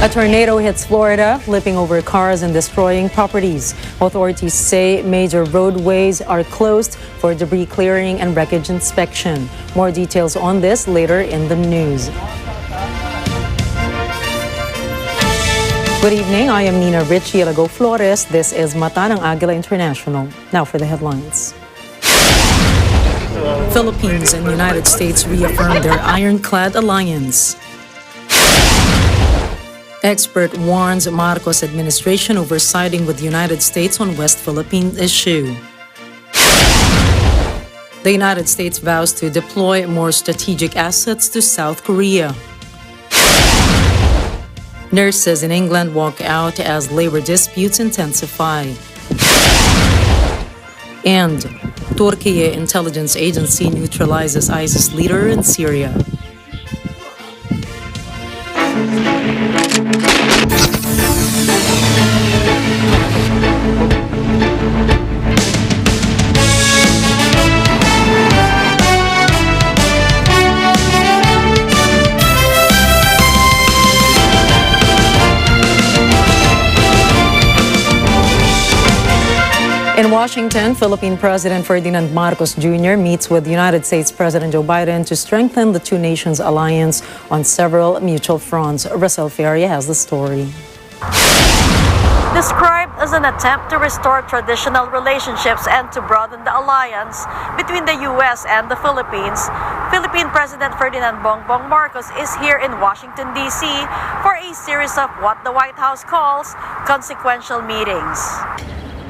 A tornado hits Florida, flipping over cars and destroying properties. Authorities say major roadways are closed for debris clearing and wreckage inspection. More details on this later in the news. Good evening, I am Nina Richie Lago Flores. This is Mata ng Agila International. Now for the headlines. Philippines and United States reaffirm their ironclad alliance. Expert warns Marcos administration over siding with the United States on West Philippine issue. The United States vows to deploy more strategic assets to South Korea. Nurses in England walk out as labor disputes intensify. And Turkey intelligence agency neutralizes ISIS leader in Syria. In Washington, Philippine President Ferdinand Marcos Jr. meets with United States President Joe Biden to strengthen the two nations' alliance on several mutual fronts. Rosel Feria has the story. Described as an attempt to restore traditional relationships and to broaden the alliance between the U.S. and the Philippines, Philippine President Ferdinand Bongbong Marcos is here in Washington, D.C. for a series of what the White House calls consequential meetings.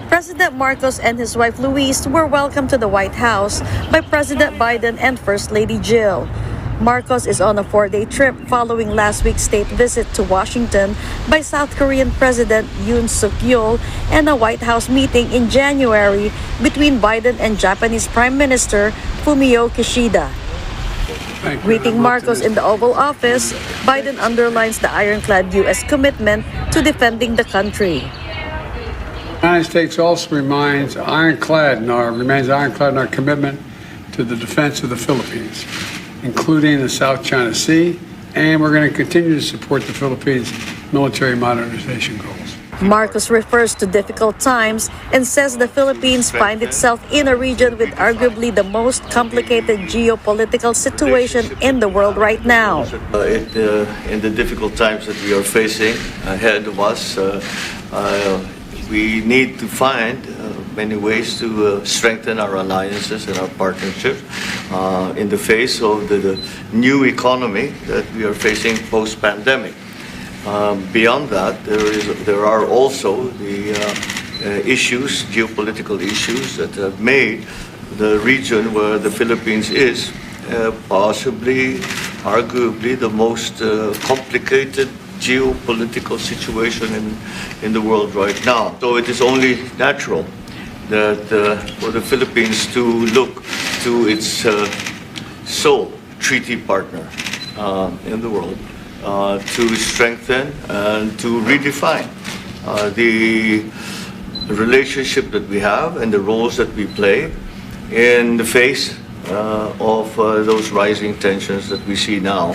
President Marcos and his wife Louise were welcomed to the White House by President Biden and First Lady Jill. Marcos is on a 4-day trip following last week's state visit to Washington by South Korean President Yoon Suk-yeol and a White House meeting in January between Biden and Japanese Prime Minister Fumio Kishida. Greeting Marcos in the Oval Office, Biden underlines the ironclad U.S. commitment to defending the country. The United States also remains ironclad in our commitment to the defense of the Philippines, including the South China Sea, and we're going to continue to support the Philippines' military modernization goals. Marcos refers to difficult times and says the Philippines find itself in a region with arguably the most complicated geopolitical situation in the world right now. In the difficult times that we are facing ahead of us, we need to find many ways to strengthen our alliances and our partnerships in the face of the new economy that we are facing post-pandemic. Beyond that, there are also the geopolitical issues that have made the region where the Philippines is possibly, arguably, the most complicated geopolitical situation in the world right now. So it is only natural that for the Philippines to look to its sole treaty partner in the world to strengthen and to redefine the relationship that we have and the roles that we play in the face of those rising tensions that we see now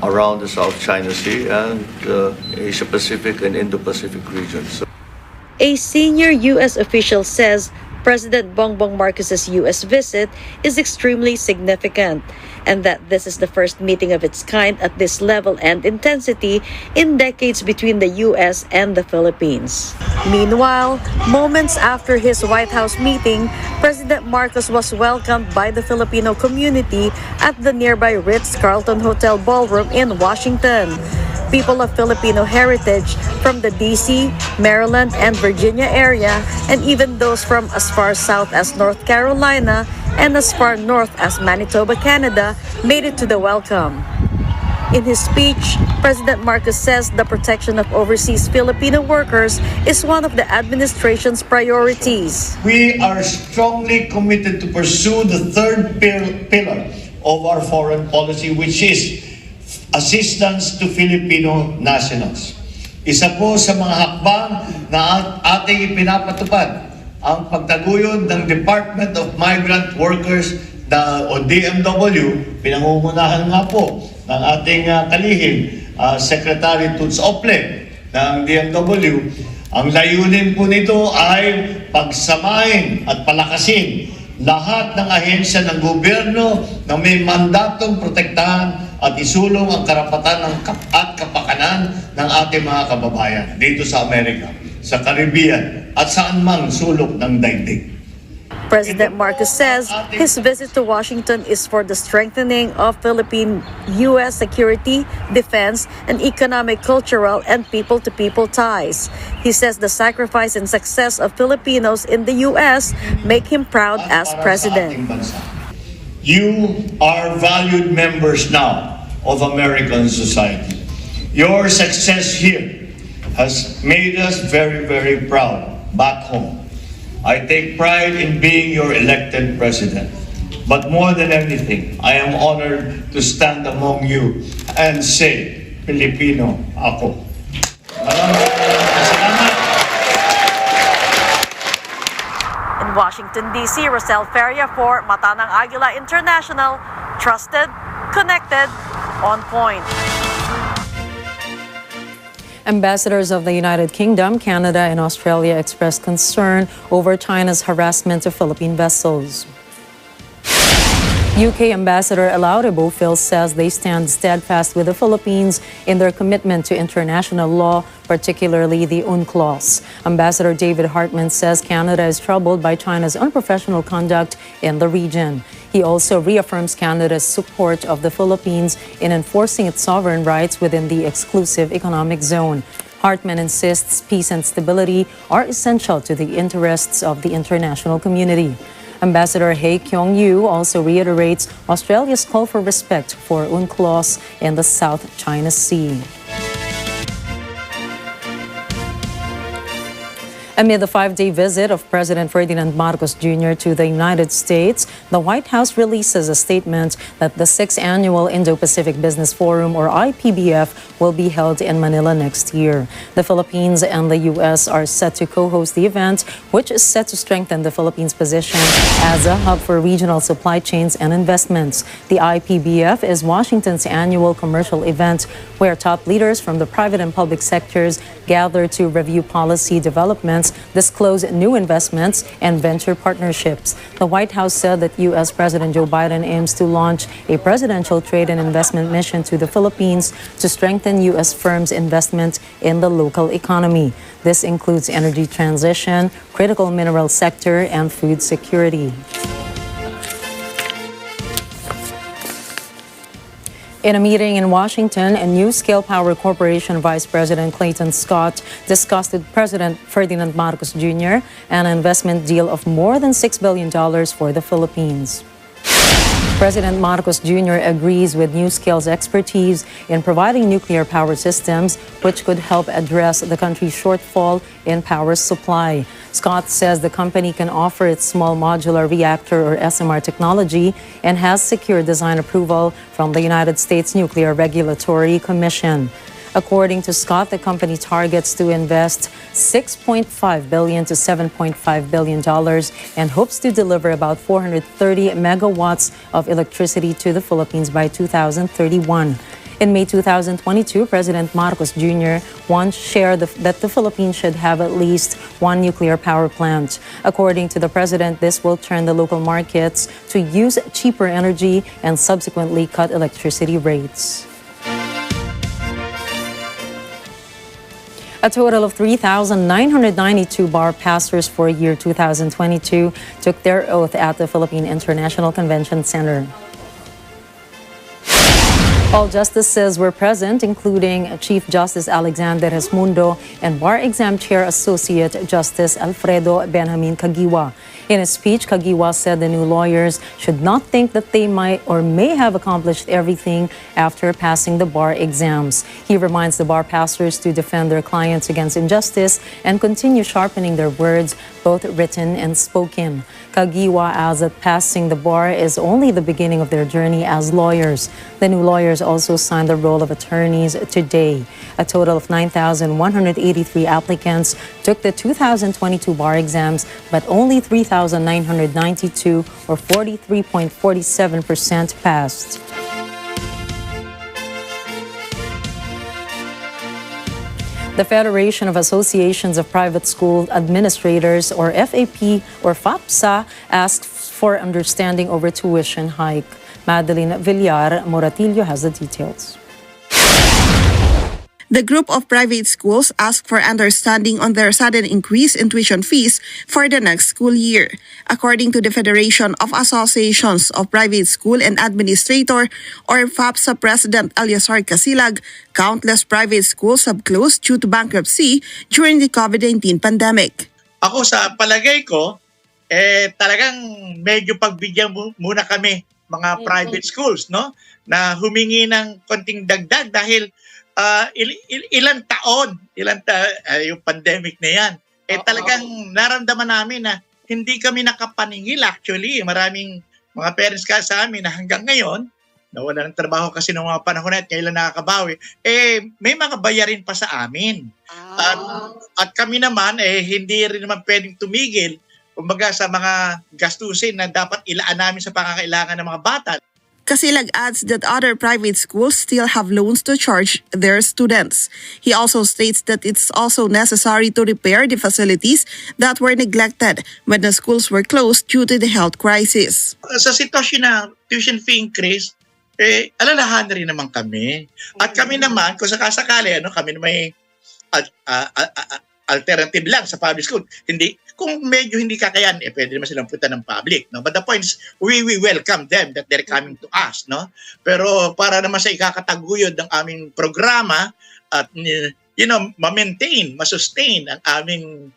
around the South China Sea and Asia-Pacific and Indo-Pacific regions. A senior U.S. official says President Bongbong Marcos's U.S. visit is extremely significant and that this is the first meeting of its kind at this level and intensity in decades between the U.S. and the Philippines. Meanwhile, moments after his White House meeting, President Marcos was welcomed by the Filipino community at the nearby Ritz-Carlton Hotel Ballroom in Washington. People of Filipino heritage from the D.C., Maryland, and Virginia area, and even those from as far south as North Carolina and as far north as Manitoba, Canada, made it to the welcome. In his speech, President Marcos says the protection of overseas Filipino workers is one of the administration's priorities. We are strongly committed to pursue the third pillar of our foreign policy, which is assistance to Filipino nationals. Isa po sa mga hakbang na ating ipinapatupad ang pagtaguyod ng Department of Migrant Workers o DMW, pinangungunahan nga po ng ating kalihim Secretary Toots Ople ng DMW. Ang layunin po nito ay pagsamahin at palakasin lahat ng ahensya ng gobyerno na may mandatong protektahan at isulong ang karapatan at kapakanan ng ating mga kababayan dito sa Amerika, sa Caribbean at saan mang sulok ng daigdig. President Marcos says his visit to Washington is for the strengthening of Philippine-U.S. security, defense, and economic, cultural, and people-to-people ties. He says the sacrifice and success of Filipinos in the U.S. make him proud as president. You are valued members now of American society. Your success here has made us very, very proud back home. I take pride in being your elected president. But more than anything, I am honored to stand among you and say, Pilipino ako. Maraming salamat. In Washington, D.C., Rosel Feria for Mata ng Agila International, trusted, connected, on point. Ambassadors of the United Kingdom, Canada, and Australia expressed concern over China's harassment of Philippine vessels. UK Ambassador Alaure Bofil says they stand steadfast with the Philippines in their commitment to international law, particularly the UNCLOS. Ambassador David Hartman says Canada is troubled by China's unprofessional conduct in the region. He also reaffirms Canada's support of the Philippines in enforcing its sovereign rights within the exclusive economic zone. Hartman insists peace and stability are essential to the interests of the international community. Ambassador Hei Kyung-yu also reiterates Australia's call for respect for UNCLOS in the South China Sea. Amid the 5-day visit of President Ferdinand Marcos Jr. to the United States, the White House releases a statement that the 6th Annual Indo-Pacific Business Forum, or IPBF, will be held in Manila next year. The Philippines and the U.S. are set to co-host the event, which is set to strengthen the Philippines' position as a hub for regional supply chains and investments. The IPBF is Washington's annual commercial event where top leaders from the private and public sectors gather to review policy developments, disclose new investments, and venture partnerships. The White House said that U.S. President Joe Biden aims to launch a presidential trade and investment mission to the Philippines to strengthen U.S. firms' investment in the local economy. This includes energy transition, critical mineral sector, and food security. In a meeting in Washington, a NuScale Power Corporation Vice President Clayton Scott discussed with President Ferdinand Marcos Jr. an investment deal of more than $6 billion for the Philippines. President Marcos Jr. agrees with NuScale's expertise in providing nuclear power systems, which could help address the country's shortfall in power supply. Scott says the company can offer its small modular reactor or SMR technology and has secured design approval from the United States Nuclear Regulatory Commission. According to Scott, the company targets to invest $6.5 billion to $7.5 billion and hopes to deliver about 430 megawatts of electricity to the Philippines by 2031. In May 2022, President Marcos Jr. once shared that the Philippines should have at least one nuclear power plant. According to the president, this will turn the local markets to use cheaper energy and subsequently cut electricity rates. A total of 3,992 bar passers for year 2022 took their oath at the Philippine International Convention Center. All justices were present, including Chief Justice Alexander Resmundo and Bar Exam Chair Associate Justice Alfredo Benjamin Caguioa. In his speech, Caguioa said the new lawyers should not think that they might or may have accomplished everything after passing the bar exams. He reminds the bar passers to defend their clients against injustice and continue sharpening their words, both written and spoken. Caguioa adds that passing the bar is only the beginning of their journey as lawyers. The new lawyers also signed the roll of attorneys today. A total of 9,183 applicants took the 2022 bar exams, but only 3,992 or 43.47% passed. The Federation of Associations of Private School Administrators, or FAP or FAPSA, asked for understanding over tuition hike. Madeline Villar Moratillo has the details. The group of private schools asked for understanding on their sudden increase in tuition fees for the next school year. According to the Federation of Associations of Private School and Administrator, or FAPSA President Eliasar Casilag, countless private schools have closed due to bankruptcy during the COVID-19 pandemic. Ako sa palagay ko, talagang medyo pagbigyan muna kami mga private schools, no? Na humingi ng konting dagdag dahil ilang taon, yung pandemic na yan. Talagang naramdaman namin na hindi kami nakapaningil actually. Maraming mga parents ka sa amin na hanggang ngayon, nawala ng trabaho kasi noong mga panahon na kailan nakakabawi, may mga bayarin pa sa amin. At kami naman, hindi rin naman pwedeng tumigil kumbaga sa mga gastusin na dapat ilaan namin sa pangangailangan ng mga bata. Casilag adds that other private schools still have loans to charge their students. He also states that it's also necessary to repair the facilities that were neglected when the schools were closed due to the health crisis. Sa sitwasyon na tuition fee increase, alalahan na rin naman kami. At kami naman, kung sakasakali, kami may alternative lang sa public school. Kung medyo hindi kakayan, pwede naman silang punta ng public. No? But the point is, we welcome them that they're coming to us. No? Pero para naman sa ikakataguyod ng aming programa at ma-maintain, ma-sustain ang aming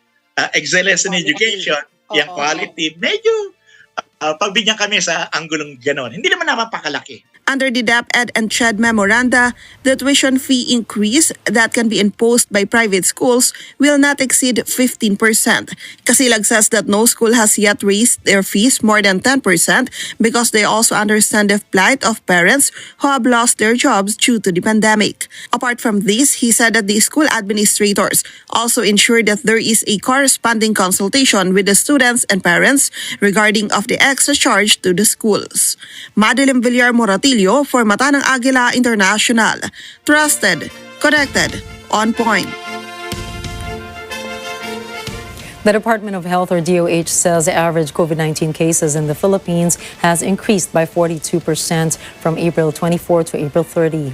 excellence in education, yung quality, medyo pagbigyan kami sa anggulong ganon. Hindi naman napapakalaki. Under the DepEd and CHED memoranda, the tuition fee increase that can be imposed by private schools will not exceed 15%. Casilag says that no school has yet raised their fees more than 10% because they also understand the plight of parents who have lost their jobs due to the pandemic. Apart from this, he said that the school administrators also ensure that there is a corresponding consultation with the students and parents regarding of the extra charge to the schools. Madeline Villar Moratillo for Mata ng Agila International. Trusted, connected, on point. The Department of Health, or DOH, says the average COVID-19 cases in the Philippines has increased by 42% from April 24 to April 30.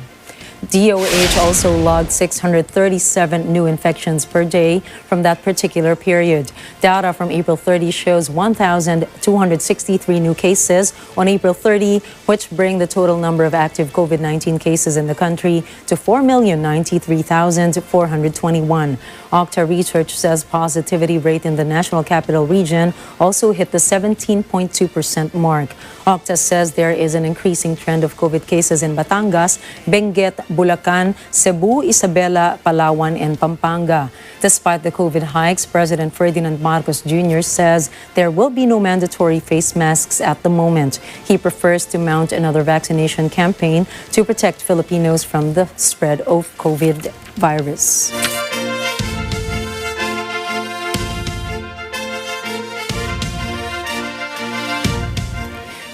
DOH also logged 637 new infections per day from that particular period. Data from April 30 shows 1,263 new cases on April 30, which bring the total number of active COVID-19 cases in the country to 4,093,421. Octa Research says positivity rate in the National Capital Region also hit the 17.2% mark. Octa says there is an increasing trend of COVID cases in Batangas, Benguet, Bulacan, Cebu, Isabela, Palawan, and Pampanga. Despite the COVID hikes, President Ferdinand Marcos Jr. says there will be no mandatory face masks at the moment. He prefers to mount another vaccination campaign to protect Filipinos from the spread of COVID virus.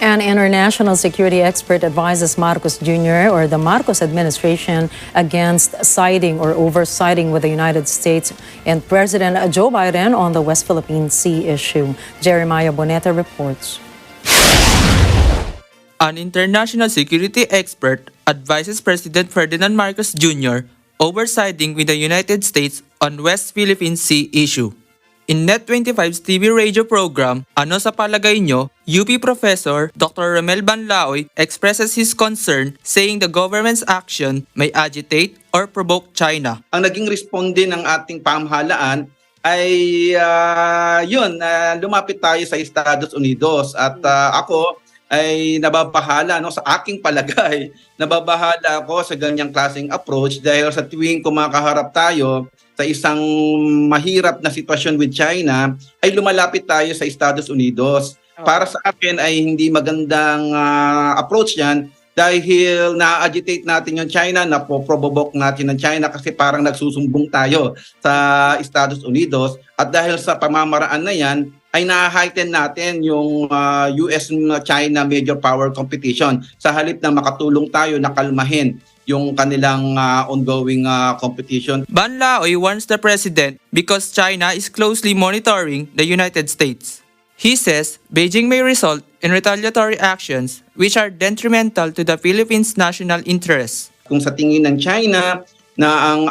An international security expert advises Marcos Jr. or the Marcos administration against siding or over-siding with the United States and President Joe Biden on the West Philippine Sea issue. Jeremiah Boneta reports. An international security expert advises President Ferdinand Marcos Jr. over-siding with the United States on West Philippine Sea issue. In Net25's TV radio program, Ano sa Palagay Nyo, UP Professor Dr. Romel Banlaoy expresses his concern, saying the government's action may agitate or provoke China. Ang naging responde ng ating pamahalaan ay lumapit tayo sa Estados Unidos at ako ay nababahala sa aking palagay. Nababahala ako sa ganyang klaseng approach dahil sa tuwing kumakaharap tayo sa isang mahirap na sitwasyon with China, ay lumalapit tayo sa Estados Unidos. Para sa akin ay hindi magandang approach yan dahil na-agitate natin yung China, napoprovoke natin ng China kasi parang nagsusumbong tayo sa Estados Unidos. At dahil sa pamamaraan na yan, ay na-heighten natin yung US-China major power competition sa halip na makatulong tayo na kalmahin yung kanilang ongoing competition. Ban Laoy warns the president because China is closely monitoring the United States. He says Beijing may result in retaliatory actions which are detrimental to the Philippines' national interests. Kung sa tingin ng China na ang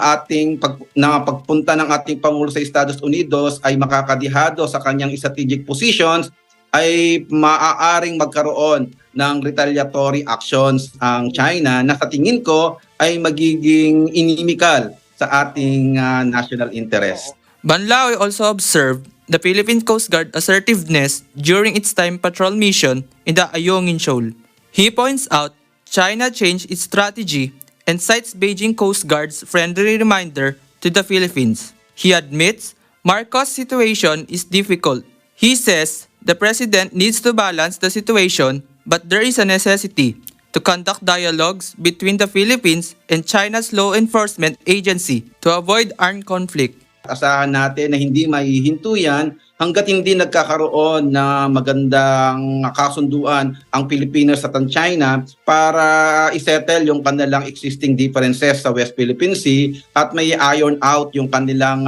pagpunta ng ating Pangulo sa Estados Unidos ay makakadihado sa kanyang strategic positions, ay maaaring magkaroon ng retaliatory actions ang China na sa tingin ko ay magiging inimical sa ating national interest. Ban Laoy also observed the Philippine Coast Guard assertiveness during its time patrol mission in the Ayungin Shoal. He points out China changed its strategy and cites Beijing Coast Guard's friendly reminder to the Philippines. He admits Marcos' situation is difficult. He says the president needs to balance the situation, but there is a necessity to conduct dialogues between the Philippines and China's law enforcement agency to avoid armed conflict. Asahan natin na hindi maihinto yan hanggat hindi nagkakaroon na magandang kasunduan ang Pilipinas at ang China para isettle yung kanilang existing differences sa West Philippine Sea at may iron out yung kanilang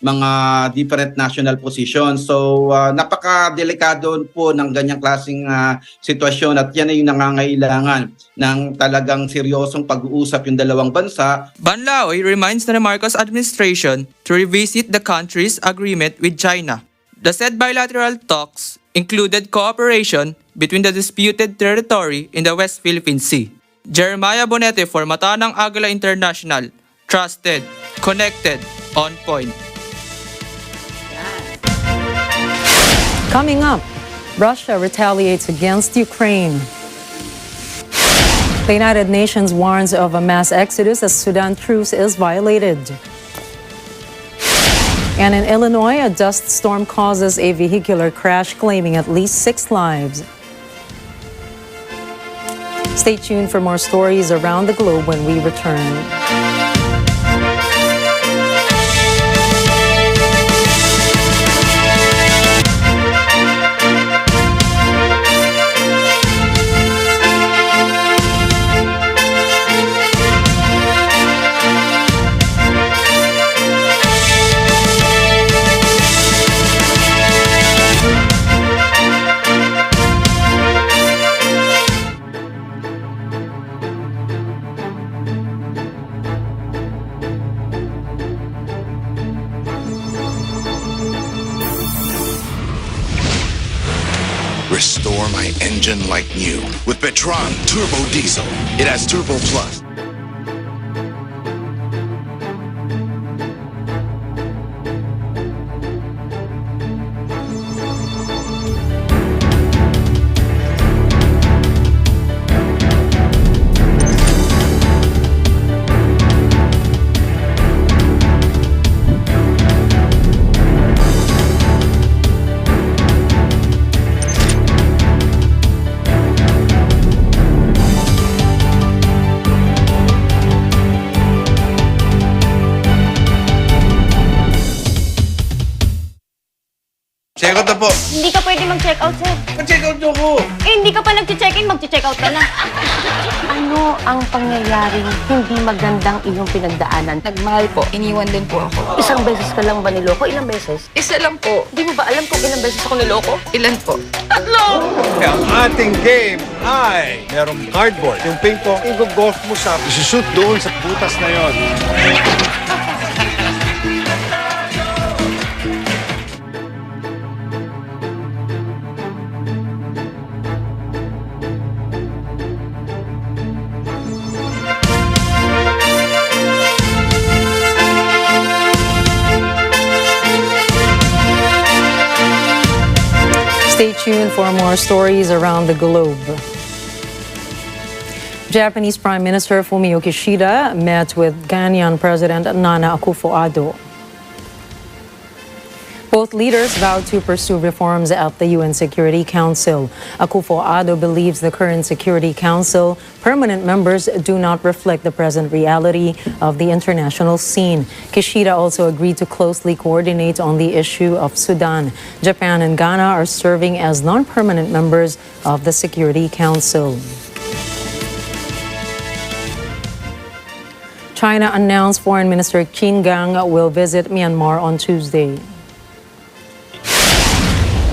mga different national positions. So napaka-delikado po ng ganyang klaseng sitwasyon at yan ay nangangailangan ng talagang seryosong pag-uusap yung dalawang bansa. Ban Laoy reminds the Marcos administration to revisit the country's agreement with China. The said bilateral talks included cooperation between the disputed territory in the West Philippine Sea. Jeremiah Bonete for Mata ng Agila International. Trusted, connected, on point. Coming up, Russia retaliates against Ukraine. The United Nations warns of a mass exodus as Sudan truce is violated. And in Illinois, a dust storm causes a vehicular crash, claiming at least 6 lives. Stay tuned for more stories around the globe when we return. Restore my engine like new with Petron Turbo Diesel. It has Turbo Plus. Check out na po. Hindi ka pwede mag-check out, sir. Mag-check out nyo ko. Hindi ka pa nag-check-in, mag-check out ka na. Ano ang pangyayaring hindi magandang iyong pinagdaanan? Nagmahal po. Iniwan din po ako. Isang beses ka lang ba niloko? Ilang beses? Isa lang po. Di mo ba alam kung ilang beses ako niloko? Ilan po? 3! Ang ating game ay merong cardboard. Yung ping pong i-golf mo sa isushoot doon sa butas na yon. Stay tuned for more stories around the globe. Japanese Prime Minister Fumio Kishida met with Ghanaian President Nana Akufo-Addo. Both leaders vowed to pursue reforms at the UN Security Council. Akufo-Addo believes the current Security Council permanent members do not reflect the present reality of the international scene. Kishida also agreed to closely coordinate on the issue of Sudan. Japan and Ghana are serving as non-permanent members of the Security Council. China announced Foreign Minister Qin Gang will visit Myanmar on Tuesday.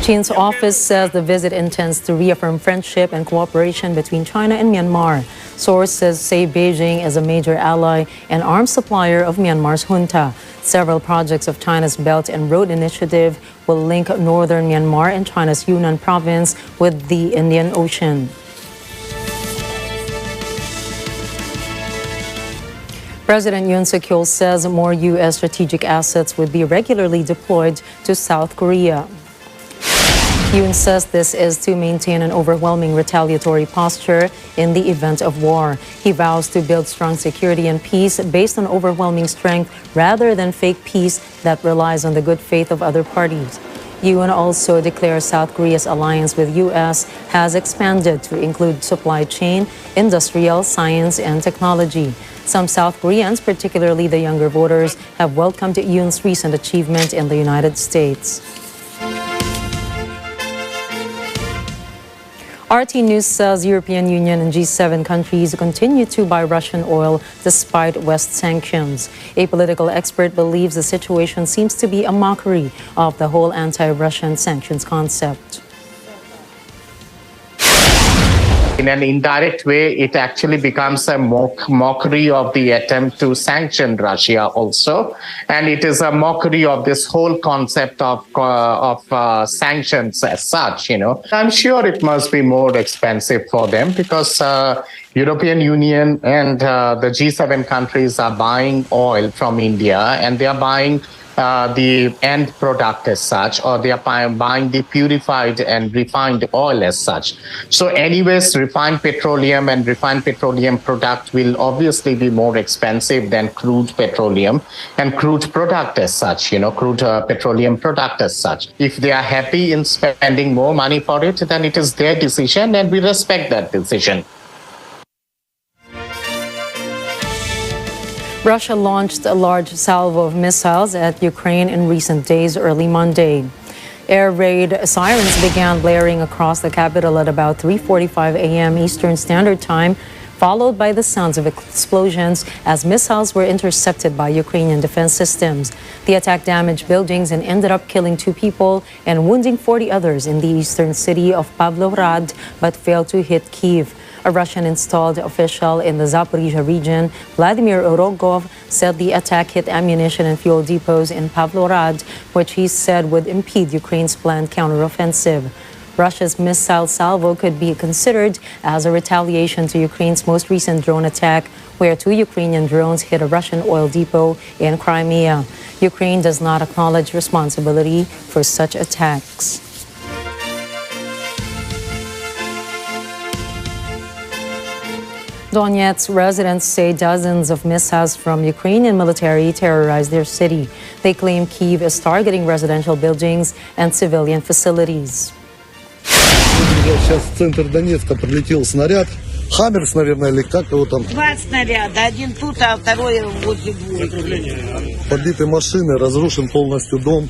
Qin's office says the visit intends to reaffirm friendship and cooperation between China and Myanmar. Sources say Beijing is a major ally and arms supplier of Myanmar's junta. Several projects of China's Belt and Road Initiative will link northern Myanmar and China's Yunnan province with the Indian Ocean. President Yoon Suk-yeol says more U.S. strategic assets would be regularly deployed to South Korea. Yoon says this is to maintain an overwhelming retaliatory posture in the event of war. He vows to build strong security and peace based on overwhelming strength rather than fake peace that relies on the good faith of other parties. Yoon also declares South Korea's alliance with U.S. has expanded to include supply chain, industrial, science, and technology. Some South Koreans, particularly the younger voters, have welcomed Yoon's recent achievement in the United States. RT News says European Union and G7 countries continue to buy Russian oil despite West sanctions. A political expert believes the situation seems to be a mockery of the whole anti-Russian sanctions concept. In an indirect way, it actually becomes a mockery of the attempt to sanction Russia also. And it is a mockery of this whole concept of sanctions as such, I'm sure it must be more expensive for them because European Union and the G7 countries are buying oil from India and they are buying the end product as such, or they are buying the purified and refined oil as such. So anyways, refined petroleum and refined petroleum product will obviously be more expensive than crude petroleum and crude product as such, crude petroleum product as such. If they are happy in spending more money for it, then it is their decision and we respect that decision. Russia launched a large salvo of missiles at Ukraine in recent days, early Monday. Air raid sirens began blaring across the capital at about 3:45 a.m. Eastern Standard Time, followed by the sounds of explosions as missiles were intercepted by Ukrainian defense systems. The attack damaged buildings and ended up killing 2 people and wounding 40 others in the eastern city of Pavlohrad, but failed to hit Kyiv. A Russian-installed official in the Zaporizhia region, Vladimir Rogov, said the attack hit ammunition and fuel depots in Pavlohrad, which he said would impede Ukraine's planned counteroffensive. Russia's missile salvo could be considered as a retaliation to Ukraine's most recent drone attack, where 2 Ukrainian drones hit a Russian oil depot in Crimea. Ukraine does not acknowledge responsibility for such attacks. Donetsk residents say dozens of missiles from Ukrainian military terrorized their city. They claim Kyiv is targeting residential buildings and civilian facilities. Сейчас в центр Донецка прилетел снаряд. Хаммерс, наверное, или как его там. 2 снаряда, один тут, а второй возле двора. Подбиты машины, разрушен полностью дом.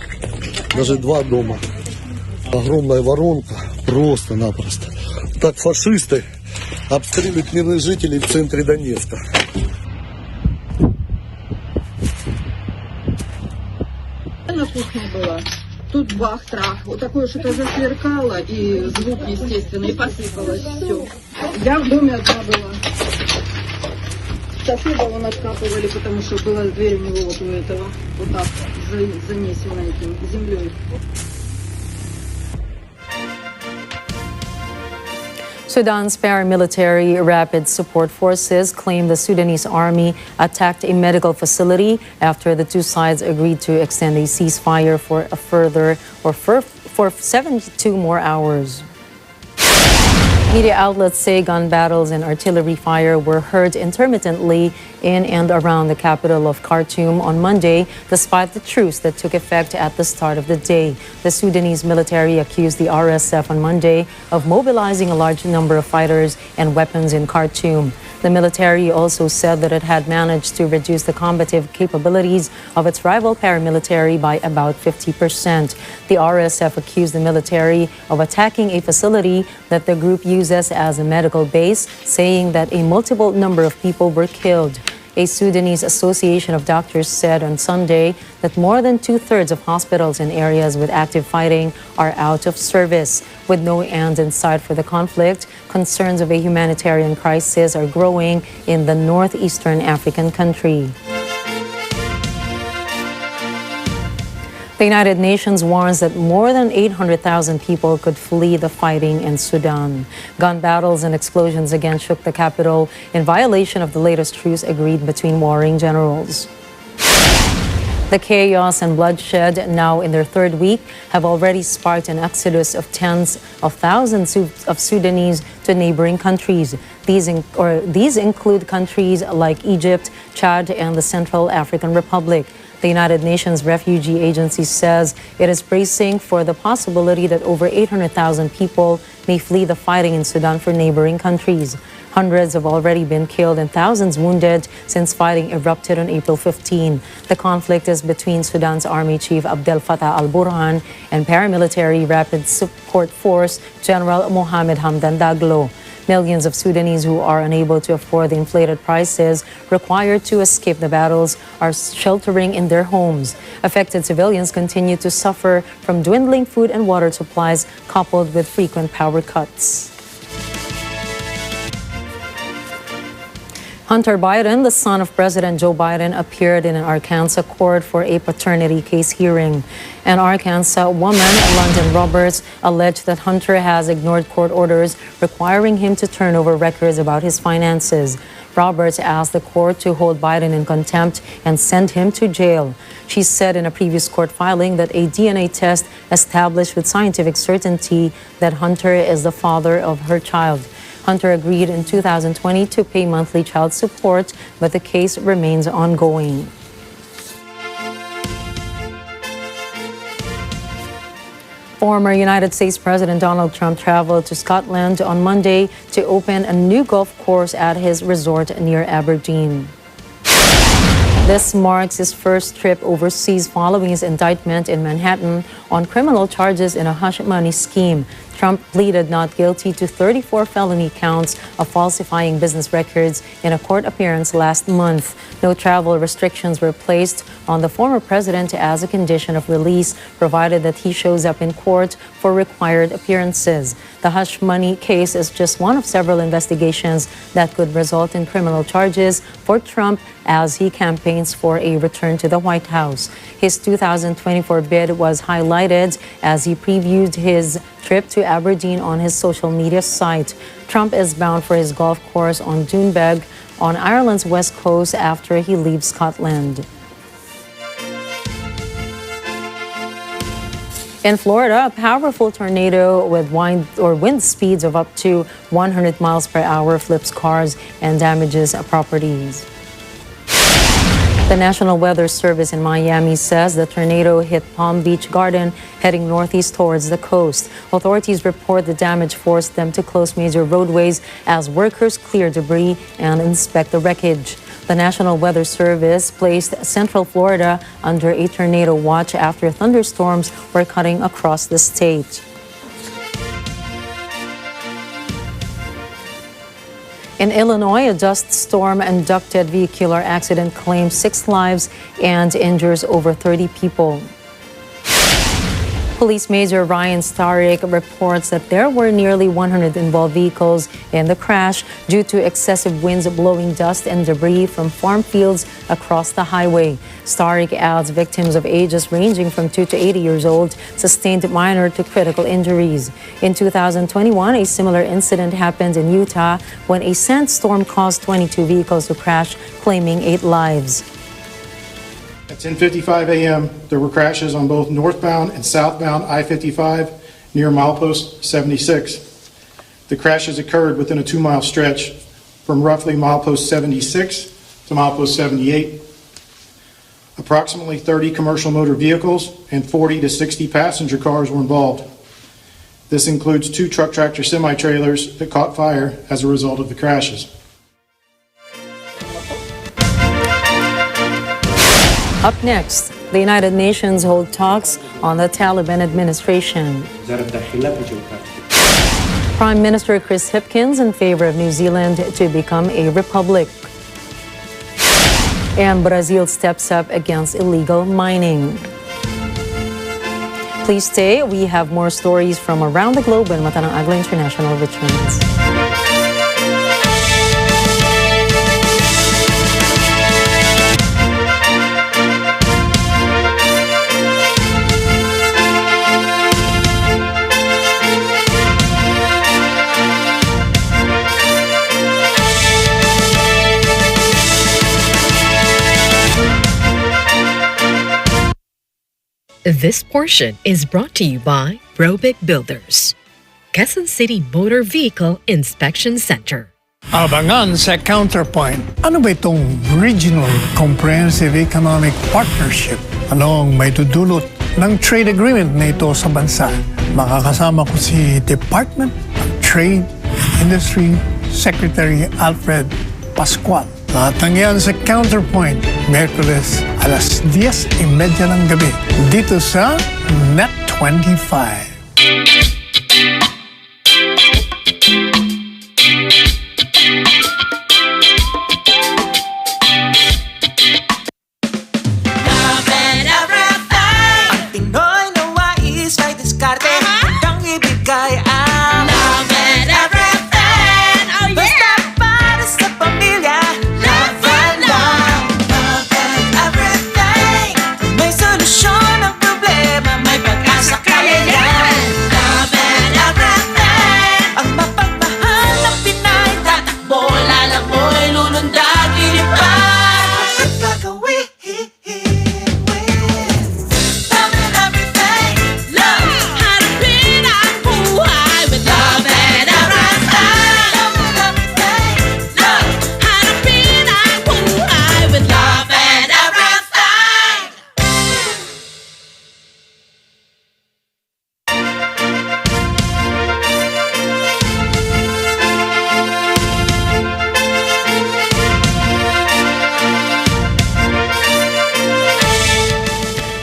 Даже 2 дома. Огромная воронка. Просто-напросто. Так фашисты обстреливают мирных жителей в центре Донецка. На кухне была. Тут бах-трах. Вот такое что-то засверкало, и звук, естественно, и посыпалось все. Я в доме одна была. Соседа вон откапывали, потому что была дверь у него вот у этого. Вот так занесена этим землей. Sudan's paramilitary rapid support forces claim the Sudanese army attacked a medical facility after the 2 sides agreed to extend a ceasefire for 72 more hours. Media outlets say gun battles and artillery fire were heard intermittently in and around the capital of Khartoum on Monday, despite the truce that took effect at the start of the day. The Sudanese military accused the RSF on Monday of mobilizing a large number of fighters and weapons in Khartoum. The military also said that it had managed to reduce the combative capabilities of its rival paramilitary by about 50%. The RSF accused the military of attacking a facility that the group uses as a medical base, saying that a multiple number of people were killed. A Sudanese Association of Doctors said on Sunday that more than two-thirds of hospitals in areas with active fighting are out of service. With no end in sight for the conflict, concerns of a humanitarian crisis are growing in the northeastern African country. The United Nations warns that more than 800,000 people could flee the fighting in Sudan. Gun battles and explosions again shook the capital in violation of the latest truce agreed between warring generals. The chaos and bloodshed, now in their third week, have already sparked an exodus of tens of thousands of Sudanese to neighboring countries. These include countries like Egypt, Chad, and the Central African Republic. The United Nations Refugee Agency says it is bracing for the possibility that over 800,000 people may flee the fighting in Sudan for neighboring countries. Hundreds have already been killed and thousands wounded since fighting erupted on April 15. The conflict is between Sudan's Army Chief Abdel Fattah al-Burhan and paramilitary Rapid Support Force General Mohamed Hamdan Daglo. Millions of Sudanese who are unable to afford the inflated prices required to escape the battles are sheltering in their homes. Affected civilians continue to suffer from dwindling food and water supplies coupled with frequent power cuts. Hunter Biden, the son of President Joe Biden, appeared in an Arkansas court for a paternity case hearing. An Arkansas woman, London Roberts, alleged that Hunter has ignored court orders requiring him to turn over records about his finances. Roberts asked the court to hold Biden in contempt and send him to jail. She said in a previous court filing that a DNA test established with scientific certainty that Hunter is the father of her child. Hunter agreed in 2020 to pay monthly child support, but the case remains ongoing. Former United States President Donald Trump traveled to Scotland on Monday to open a new golf course at his resort near Aberdeen. This marks his first trip overseas following his indictment in Manhattan on criminal charges in a hush money scheme. Trump pleaded not guilty to 34 felony counts of falsifying business records in a court appearance last month. No travel restrictions were placed on the former president as a condition of release, provided that he shows up in court for required appearances. The hush money case is just one of several investigations that could result in criminal charges for Trump as he campaigns for a return to the White House. His 2024 bid was highlighted as he previewed his trip to Aberdeen on his social media site. Trump is bound for his golf course on Doonbeg on Ireland's west coast after he leaves Scotland. In Florida, a powerful tornado with wind speeds of up to 100 miles per hour flips cars and damages properties. The National Weather Service in Miami says the tornado hit Palm Beach Garden, heading northeast towards the coast. Authorities report the damage forced them to close major roadways as workers clear debris and inspect the wreckage. The National Weather Service placed Central Florida under a tornado watch after thunderstorms were cutting across the state. In Illinois, a dust storm-induced vehicular accident claims 6 lives and injures over 30 people. Police Major Ryan Starrick reports that there were nearly 100 involved vehicles in the crash due to excessive winds blowing dust and debris from farm fields across the highway. Starrick adds victims of ages ranging from 2 to 80 years old sustained minor to critical injuries. In 2021, a similar incident happened in Utah when a sandstorm caused 22 vehicles to crash, claiming 8 lives. At 10:55 a.m., there were crashes on both northbound and southbound I-55 near milepost 76. The crashes occurred within a 2-mile stretch from roughly milepost 76 to milepost 78. Approximately 30 commercial motor vehicles and 40 to 60 passenger cars were involved. This includes 2 truck tractor semi-trailers that caught fire as a result of the crashes. Up next, the United Nations hold talks on the Taliban administration. Prime Minister Chris Hipkins in favor of New Zealand to become a republic. And Brazil steps up against illegal mining. Please stay. We have more stories from around the globe when Mata ng Agila International returns. This portion is brought to you by Robic Builders, Quezon City Motor Vehicle Inspection Center. Abangan sa Counterpoint. Ano ba itong Regional Comprehensive Economic Partnership? Ano ang may dudulot ng trade agreement na ito sa bansa? Makakasama ko si Department of Trade and Industry Secretary Alfred Pascual. Lahat ng yan sa Counterpoint, Merkules, alas 10:30 ng gabi, dito sa Net 25.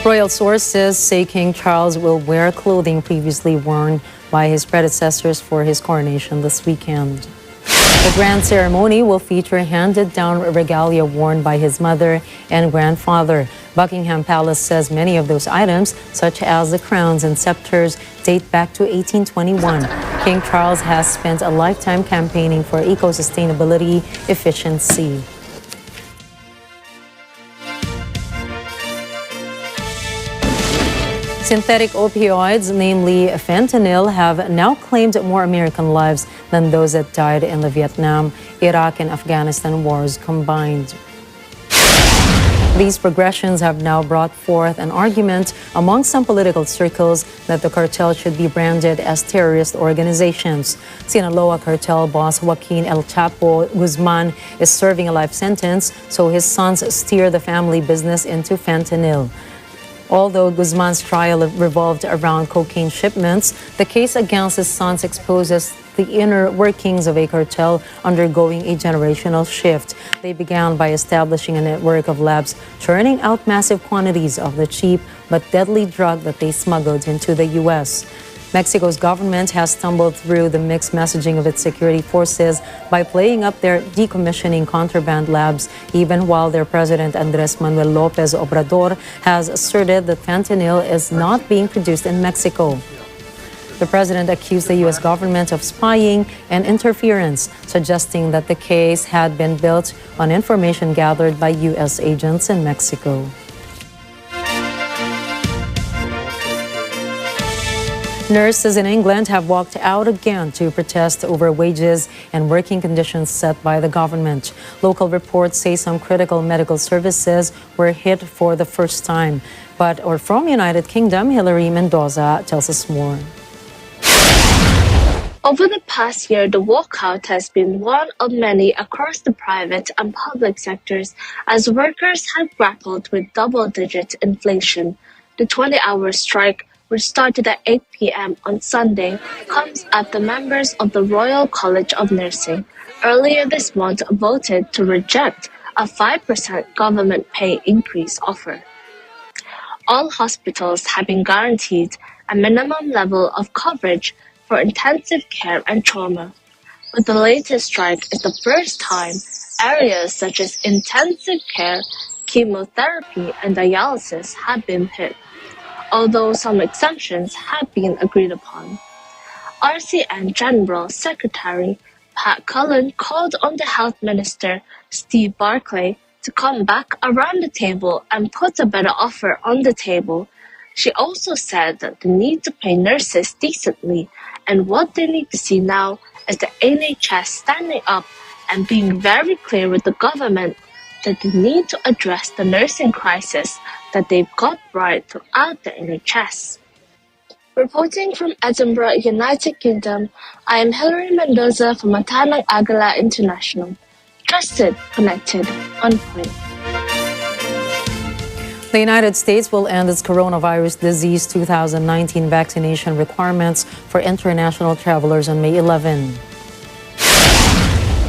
Royal sources say King Charles will wear clothing previously worn by his predecessors for his coronation this weekend. The grand ceremony will feature handed-down regalia worn by his mother and grandfather. Buckingham Palace says many of those items, such as the crowns and scepters, date back to 1821. King Charles has spent a lifetime campaigning for eco-sustainability efficiency. Synthetic opioids, namely fentanyl, have now claimed more American lives than those that died in the Vietnam, Iraq, and Afghanistan wars combined. These progressions have now brought forth an argument among some political circles that the cartel should be branded as terrorist organizations. Sinaloa cartel boss Joaquin El Chapo Guzman is serving a life sentence, so his sons steer the family business into fentanyl. Although Guzman's trial revolved around cocaine shipments, the case against his sons exposes the inner workings of a cartel undergoing a generational shift. They began by establishing a network of labs churning out massive quantities of the cheap but deadly drug that they smuggled into the U.S. Mexico's government has stumbled through the mixed messaging of its security forces by playing up their decommissioning contraband labs, even while their president Andres Manuel Lopez Obrador has asserted that fentanyl is not being produced in Mexico. The president accused the U.S. government of spying and interference, suggesting that the case had been built on information gathered by U.S. agents in Mexico. Nurses in England have walked out again to protest over wages and working conditions set by the government. Local reports say some critical medical services were hit for the first time. But from United Kingdom, Hilary Mendoza tells us more. Over the past year, the walkout has been one of many across the private and public sectors as workers have grappled with double-digit inflation. The 20-hour strike, which started at 8 p.m. on Sunday, comes after members of the Royal College of Nursing earlier this month voted to reject a 5% government pay increase offer. All hospitals have been guaranteed a minimum level of coverage for intensive care and trauma. But the latest strike is the first time Areas such as intensive care, chemotherapy, and dialysis have been hit, although some exemptions have been agreed upon. RCN General Secretary Pat Cullen called on the Health Minister Steve Barclay to come back around the table and put a better offer on the table. She also said that they need to pay nurses decently, and what they need to see now is the NHS standing up and being very clear with the government that they need to address the nursing crisis that they've got right throughout the NHS. Reporting from Edinburgh, United Kingdom, I am Hilary Mendoza from Matanang Agila International. Trusted, connected, on point. The United States will end its coronavirus disease 2019 vaccination requirements for international travelers on May 11.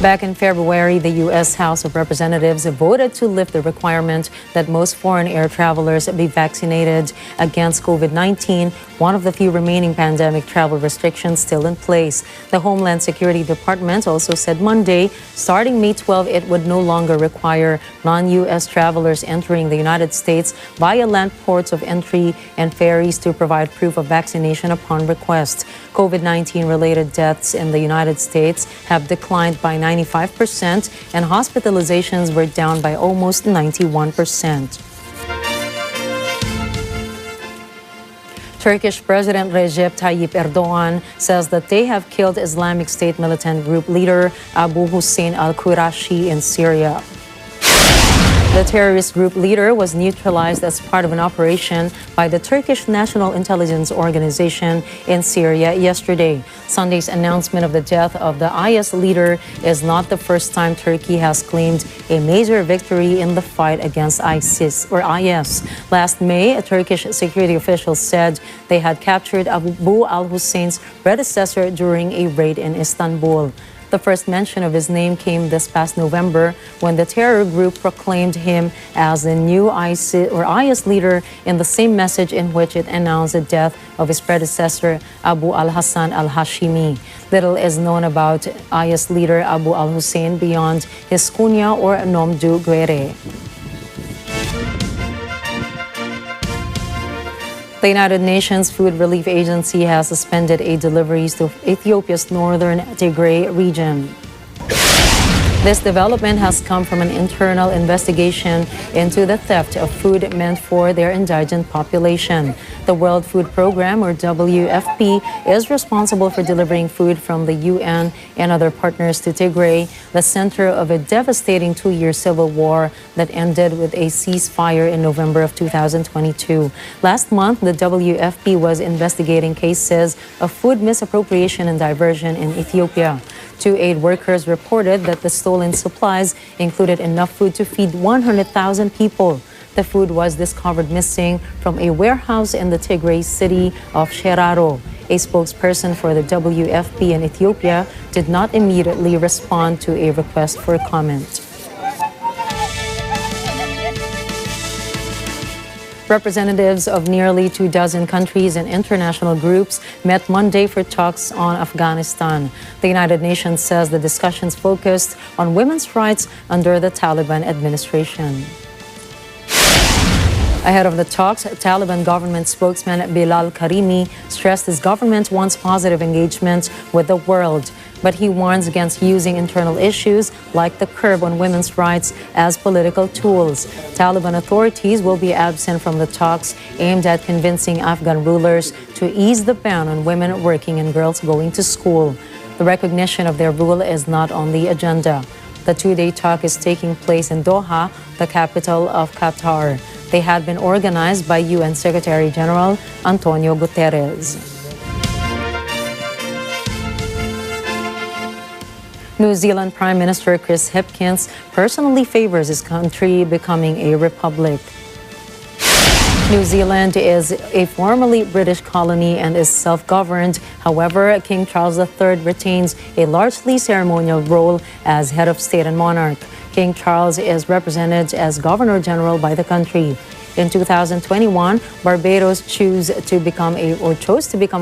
Back in February, the U.S. House of Representatives voted to lift the requirement that most foreign air travelers be vaccinated against COVID-19, one of the few remaining pandemic travel restrictions still in place. The Homeland Security Department also said Monday, starting May 12, it would no longer require non-U.S. travelers entering the United States via land ports of entry and ferries to provide proof of vaccination upon request. COVID-19 related deaths in the United States have declined by 95% and hospitalizations were down by almost 91%. Turkish President Recep Tayyip Erdogan says that they have killed Islamic State militant group leader Abu Hussein al-Qurashi in Syria. The terrorist group leader was neutralized as part of an operation by the Turkish National Intelligence Organization in Syria yesterday. Sunday's announcement of the death of the IS leader is not the first time Turkey has claimed a major victory in the fight against IS. Last May, a Turkish security official said they had captured Abu al-Hussein's predecessor during a raid in Istanbul. The first mention of his name came this past November when the terror group proclaimed him as the new IS leader in the same message in which it announced the death of his predecessor, Abu al-Hassan al-Hashimi. Little is known about IS leader Abu al-Hussein beyond his kunya or nom de guerre. The United Nations Food Relief Agency has suspended aid deliveries to Ethiopia's northern Tigray region. This development has come from an internal investigation into the theft of food meant for their indigent population. The World Food Programme, or WFP, is responsible for delivering food from the UN and other partners to Tigray, the center of a devastating two-year civil war that ended with a ceasefire in November of 2022. Last month, the WFP was investigating cases of food misappropriation and diversion in Ethiopia. Two aid workers reported that the stolen supplies included enough food to feed 100,000 people. The food was discovered missing from a warehouse in the Tigray city of Sheraro. A spokesperson for the WFP in Ethiopia did not immediately respond to a request for comment. Representatives of nearly 24 countries and international groups met Monday for talks on Afghanistan. The United Nations says the discussions focused on women's rights under the Taliban administration. Ahead of the talks, Taliban government spokesman Bilal Karimi stressed his government wants positive engagement with the world, but he warns against using internal issues like the curb on women's rights as political tools. Taliban authorities will be absent from the talks aimed at convincing Afghan rulers to ease the ban on women working and girls going to school. The recognition of their rule is not on the agenda. The two-day talk is taking place in Doha, the capital of Qatar. They had been organized by UN Secretary General Antonio Guterres. New Zealand Prime Minister Chris Hipkins personally favors his country becoming a republic. New Zealand is a formerly British colony and is self-governed. However, King Charles III retains a largely ceremonial role as head of state and monarch. King Charles is represented as Governor General by the country. In 2021, Barbados chose to become a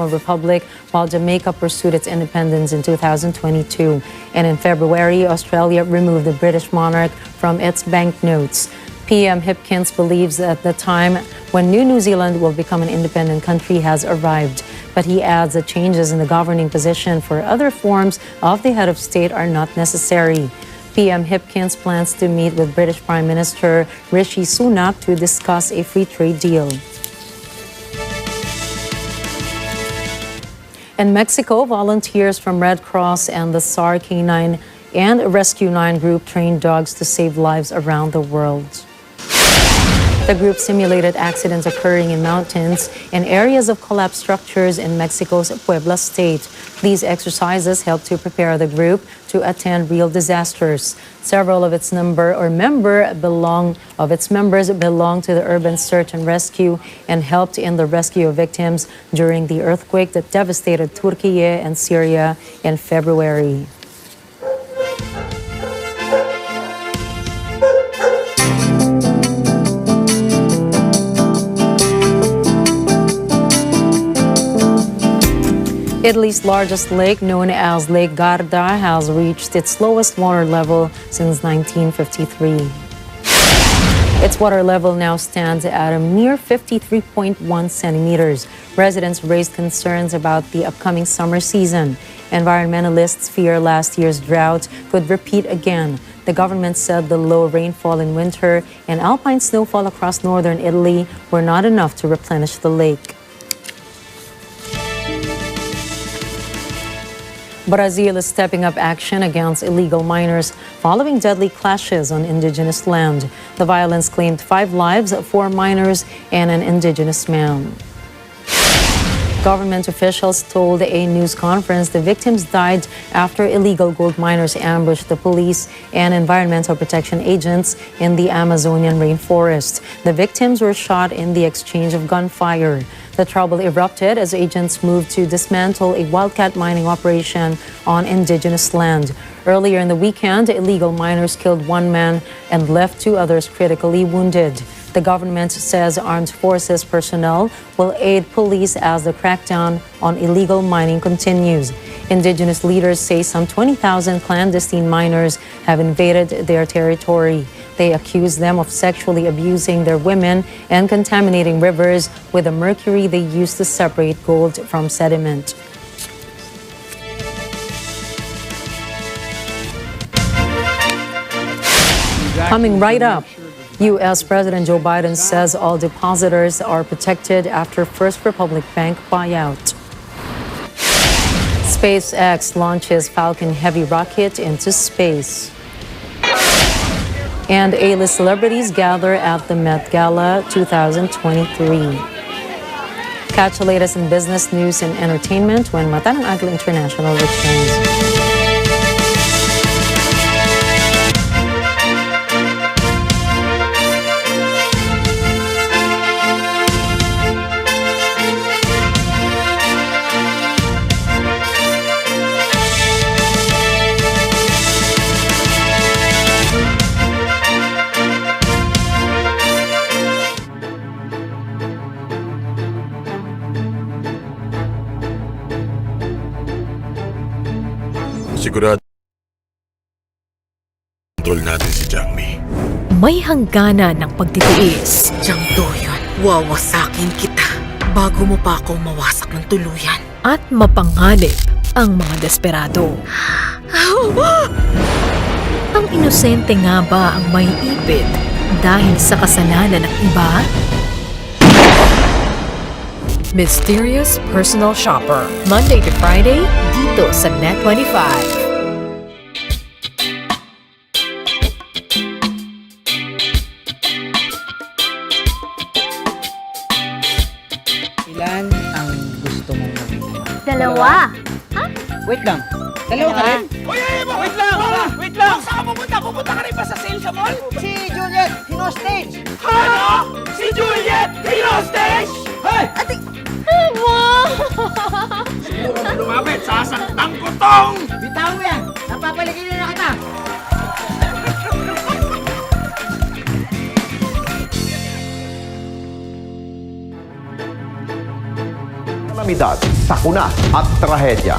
republic, while Jamaica pursued its independence in 2022. And in February, Australia removed the British monarch from its banknotes. PM Hipkins believes that the time when New Zealand will become an independent country has arrived. But he adds that changes in the governing position for other forms of the head of state are not necessary. PM Hipkins plans to meet with British Prime Minister Rishi Sunak to discuss a free trade deal. In Mexico, volunteers from Red Cross and the SAR K9 and Rescue 9 group trained dogs to save lives around the world. The group simulated accidents occurring in mountains and areas of collapsed structures in Mexico's Puebla state. These exercises help to prepare the group to attend real disasters. Several of its members belong to the urban search and rescue and helped in the rescue of victims during the earthquake that devastated Turkey and Syria in February. Italy's largest lake, known as Lake Garda, has reached its lowest water level since 1953. Its water level now stands at a mere 53.1 centimeters. Residents raised concerns about the upcoming summer season. Environmentalists fear last year's drought could repeat again. The government said the low rainfall in winter and alpine snowfall across northern Italy were not enough to replenish the lake. Brazil is stepping up action against illegal miners following deadly clashes on indigenous land. The violence claimed 5 lives, 4 miners, and an indigenous man. Government officials told a news conference the victims died after illegal gold miners ambushed the police and environmental protection agents in the Amazonian rainforest. The victims were shot in the exchange of gunfire. The trouble erupted as agents moved to dismantle a wildcat mining operation on indigenous land. Earlier in the weekend, illegal miners killed 1 man and left 2 others critically wounded. The government says armed forces personnel will aid police as the crackdown on illegal mining continues. Indigenous leaders say some 20,000 clandestine miners have invaded their territory. They accuse them of sexually abusing their women and contaminating rivers with the mercury they use to separate gold from sediment. Coming right up, U.S. President Joe Biden says all depositors are protected after First Republic Bank buyout. SpaceX launches Falcon Heavy rocket into space. And A-list celebrities gather at the Met Gala 2023. Catch the latest in business, news, and entertainment when Mata ng Agila International returns. Sigurado kontrol natin si Jangmi. May hangganan ng pagtitiis. Jang Doyon, wawasakin kita bago mo pa ako mawasak ng tuluyan. At mapanganib ang mga desperado. Ang inosente nga ba ang may ipit dahil sa kasalanan ng iba? Mysterious Personal Shopper, Monday to Friday, dito sa Net25. Ilan ang gusto mong makita? Dalawa. Wait lang. Dalawa ka rin? Wait lang! Wait lang! Saan ka pupunta? Pupunta ka rin ba sa sale sa mall? Si Juliet, hinostage! Ano? Si Juliet, hinostage? Hey! Siguro mo lumapit, sasaktan ko tong! Bitaw mo yan! Napapaligid na kita! kalamidad, sakuna at trahedya.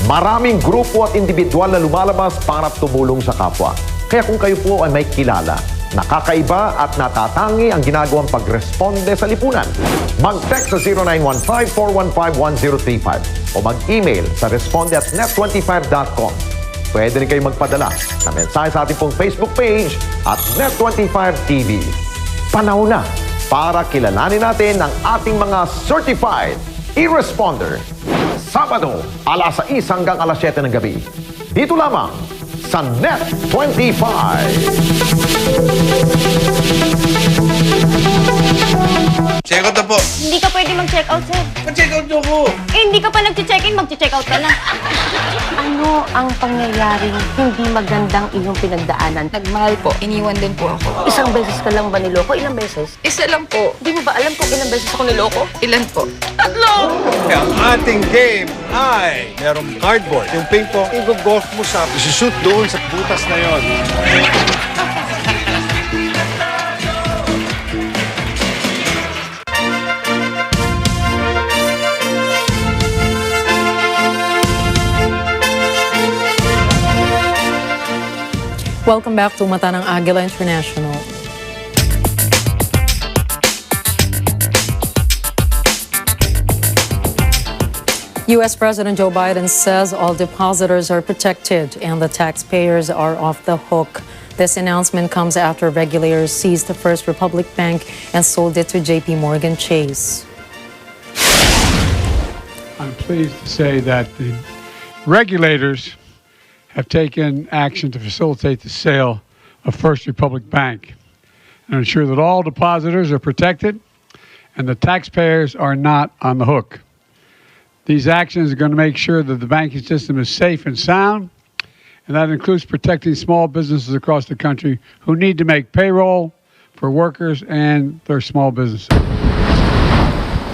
Maraming grupo at individual na lumalabas para tumulong sa kapwa. Kaya kung kayo po ay may kilala, nakakaiba at natatangi ang ginagawang pagresponde sa lipunan, mag-text sa 0915-415-1035 o mag-email sa responde@net25.com. Pwede rin kayo magpadala na mensahe sa ating pong Facebook page at Net25 TV. Panahon na para kilalanin natin ang ating mga certified e-responder. Sabado, alas 6 hanggang alas 7 ng gabi. Dito lamang sa Net25. Check out na po. Hindi ka pwede mag-check out, sir. Pa-check out nyo ko. Hindi ka pa nag-check-in, mag-check out ka na. Ano ang pangyayaring hindi magandang iyong pinagdaanan? Nagmahal po. Iniwan din po ako. Isang beses ka lang ba niloko? Ilang beses? Isa lang po. Di mo ba alam kung ilang beses ako niloko? Ilan po? Tatlo! Ang ating game ay merong cardboard. Yung ping pong i-golf mo sa isushoot doon sa butas na yon. Welcome back to Mata ng Agila International. U.S. President Joe Biden says all depositors are protected and the taxpayers are off the hook. This announcement comes after regulators seized the First Republic Bank and sold it to J.P. Morgan Chase. I'm pleased to say that the regulators have taken action to facilitate the sale of First Republic Bank and ensure that all depositors are protected and the taxpayers are not on the hook. These actions are going to make sure that the banking system is safe and sound, and that includes protecting small businesses across the country who need to make payroll for workers and their small businesses.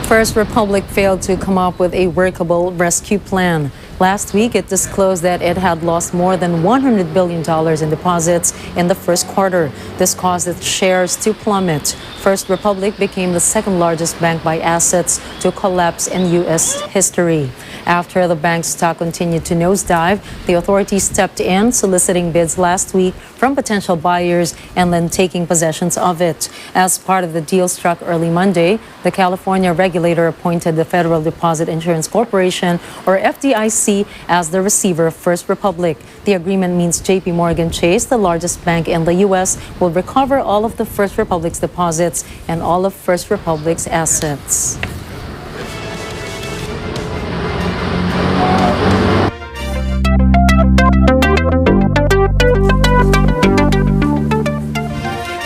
First Republic failed to come up with a workable rescue plan. Last week, it disclosed that it had lost more than $100 billion in deposits in the first quarter. This caused its shares to plummet. First Republic became the second largest bank by assets to collapse in U.S. history. After the bank's stock continued to nosedive, the authorities stepped in, soliciting bids last week from potential buyers and then taking possession of it. As part of the deal struck early Monday, the California regulator appointed the Federal Deposit Insurance Corporation, or FDIC, as the receiver of First Republic. The agreement means J.P. Morgan Chase, the largest bank in the U.S., will recover all of the First Republic's deposits and all of First Republic's assets.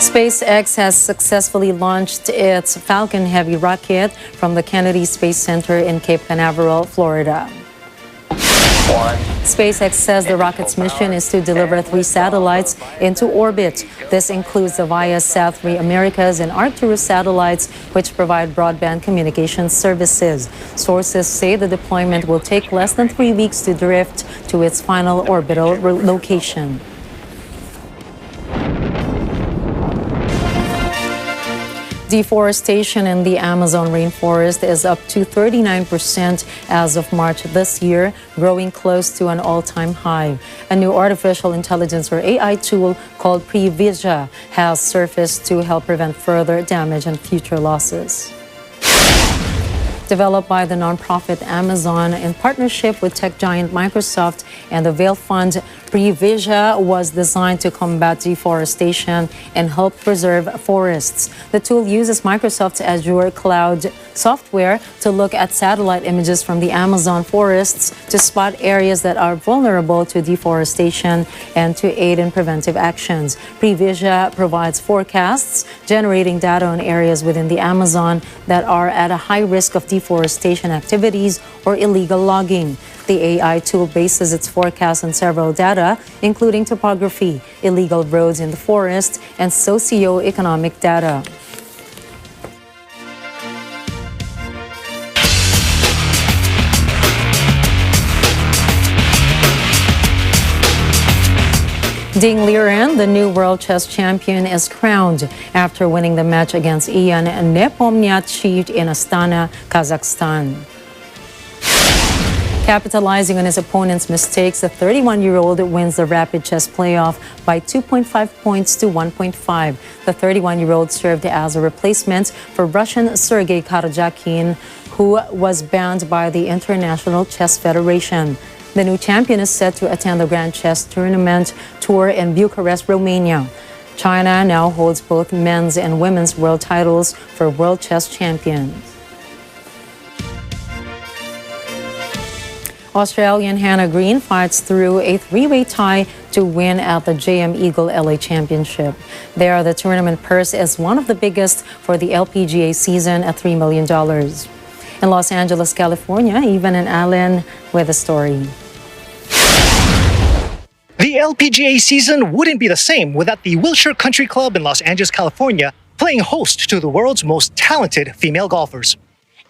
SpaceX has successfully launched its Falcon Heavy rocket from the Kennedy Space Center in Cape Canaveral, Florida. SpaceX says the rocket's mission is to deliver 3 satellites into orbit. This includes the Viasat 3 Americas and Arcturus satellites, which provide broadband communication services. Sources say the deployment will take less than 3 weeks to drift to its final orbital location. Deforestation in the Amazon rainforest is up to 39% as of March this year, growing close to an all-time high. A new artificial intelligence or AI tool called Prevision has surfaced to help prevent further damage and future losses. Developed by the nonprofit Amazon in partnership with tech giant Microsoft and the Vail Fund, Prevision was designed to combat deforestation and help preserve forests. The tool uses Microsoft's Azure cloud software to look at satellite images from the Amazon forests to spot areas that are vulnerable to deforestation and to aid in preventive actions. Prevision provides forecasts, generating data on areas within the Amazon that are at a high risk of deforestation activities or illegal logging. The AI tool bases its forecast on several data, including topography, illegal roads in the forest, and socio-economic data. Ding Liren, the new world chess champion, is crowned after winning the match against Ian Nepomniachtchi in Astana, Kazakhstan. Capitalizing on his opponent's mistakes, the 31-year-old wins the rapid chess playoff by 2.5 points to 1.5. The 31-year-old served as a replacement for Russian Sergei Karajakin, who was banned by the International Chess Federation. The new champion is set to attend the Grand Chess Tournament tour in Bucharest, Romania. China now holds both men's and women's world titles for World Chess Champions. Australian Hannah Green fights through a three-way tie to win at the JM Eagle LA Championship. There, the tournament purse is one of the biggest for the LPGA season at $3 million. In Los Angeles, California, Ivan and Alan with a story. The LPGA season wouldn't be the same without the Wilshire Country Club in Los Angeles, California, playing host to the world's most talented female golfers.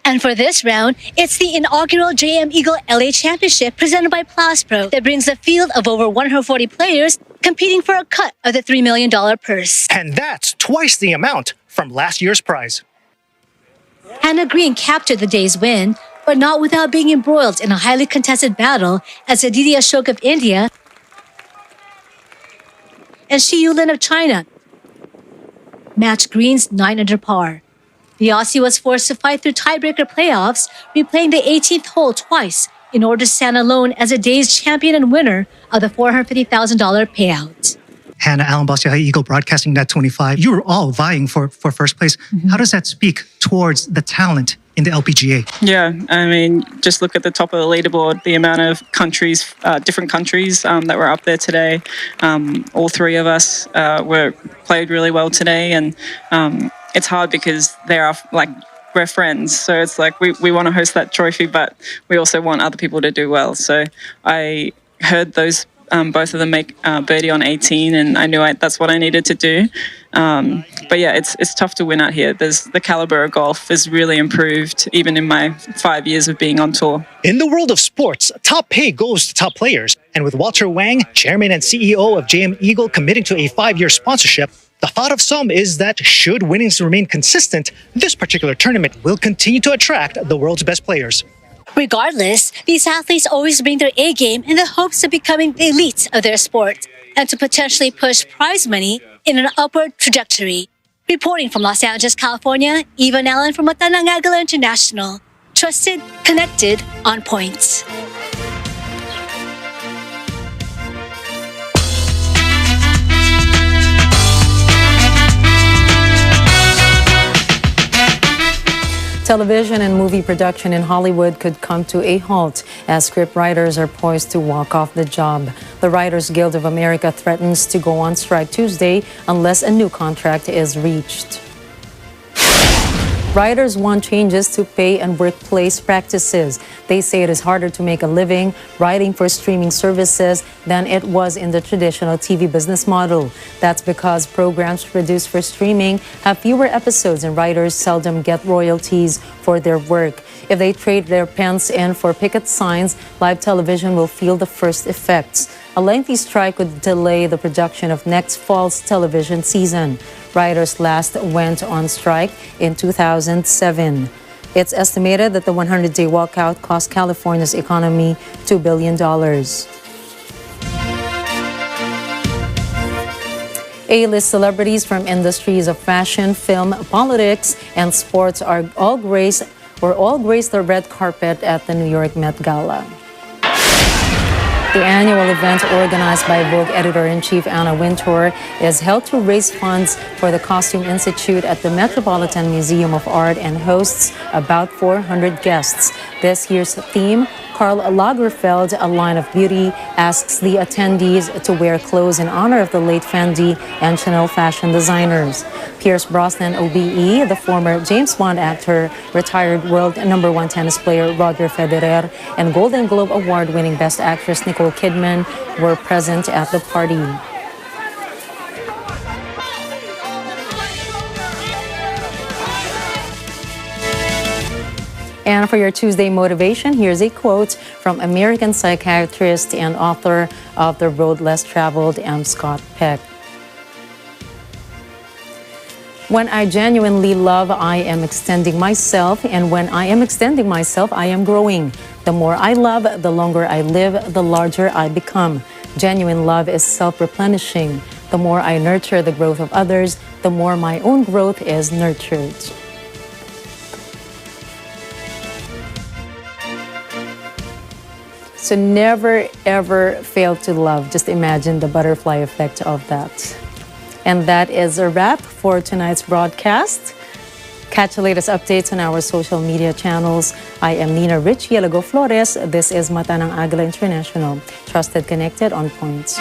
And for this round, it's the inaugural JM Eagle LA Championship presented by Plaspro that brings a field of over 140 players competing for a cut of the $3 million purse. And that's twice the amount from last year's prize. Hannah Green captured the day's win, but not without being embroiled in a highly contested battle as Aditi Ashok of India and Shi Yulin of China matched Green's 9 under par. The Aussie was forced to fight through tiebreaker playoffs, replaying the 18th hole twice in order to stand alone as a day's champion and winner of the $450,000 payout. Hannah, Alan Basiahay, Eagle Broadcasting Net 25. You were all vying for first place. How does that speak towards the talent in the LPGA? Yeah, I mean, just look at the top of the leaderboard, the amount of countries, different countries that were up there today. All three of us played really well today, and it's hard because we're friends. So it's like we want to host that trophy, but we also want other people to do well. So I heard those both of them make birdie on 18, and I knew that's what I needed to do. But yeah, it's tough to win out here. The caliber of golf has really improved, even in my 5 years of being on tour. In the world of sports, top pay goes to top players. And with Walter Wang, chairman and CEO of JM Eagle, committing to a 5-year sponsorship, the thought of some is that should winnings remain consistent, this particular tournament will continue to attract the world's best players. Regardless, these athletes always bring their A game in the hopes of becoming the elite of their sport and to potentially push prize money in an upward trajectory. Reporting from Los Angeles, California, Eva Allen from Agila International. Trusted, connected, on point. Television and movie production in Hollywood could come to a halt as scriptwriters are poised to walk off the job. The Writers Guild of America threatens to go on strike Tuesday unless a new contract is reached. Writers want changes to pay and workplace practices. They say it is harder to make a living writing for streaming services than it was in the traditional TV business model. That's because programs produced for streaming have fewer episodes and writers seldom get royalties for their work. If they trade their pens in for picket signs, live television will feel the first effects. A lengthy strike could delay the production of next fall's television season. Writers last went on strike in 2007. It's estimated that the 100-day walkout cost California's economy $2 billion. A-list celebrities from industries of fashion, film, politics, and sports all graced the red carpet at the New York Met Gala. The annual event, organized by Vogue editor-in-chief Anna Wintour, is held to raise funds for the Costume Institute at the Metropolitan Museum of Art and hosts about 400 guests. This year's theme, Karl Lagerfeld, A Line of Beauty, asks the attendees to wear clothes in honor of the late Fendi and Chanel fashion designers. Pierce Brosnan, OBE, the former James Bond actor, retired world #1 tennis player Roger Federer, and Golden Globe Award-winning Best Actress Nicole Kidman were present at the party. And for your Tuesday motivation, here's a quote from American psychiatrist and author of The Road Less Traveled, M. Scott Peck. When I genuinely love, I am extending myself. And when I am extending myself, I am growing. The more I love, the longer I live, the larger I become. Genuine love is self-replenishing. The more I nurture the growth of others, the more my own growth is nurtured. So never, ever fail to love. Just imagine the butterfly effect of that. And that is a wrap for tonight's broadcast. Catch the latest updates on our social media channels. I am Nina Rich Yelago Flores. This is Mata ng Agila International. Trusted, connected, on point.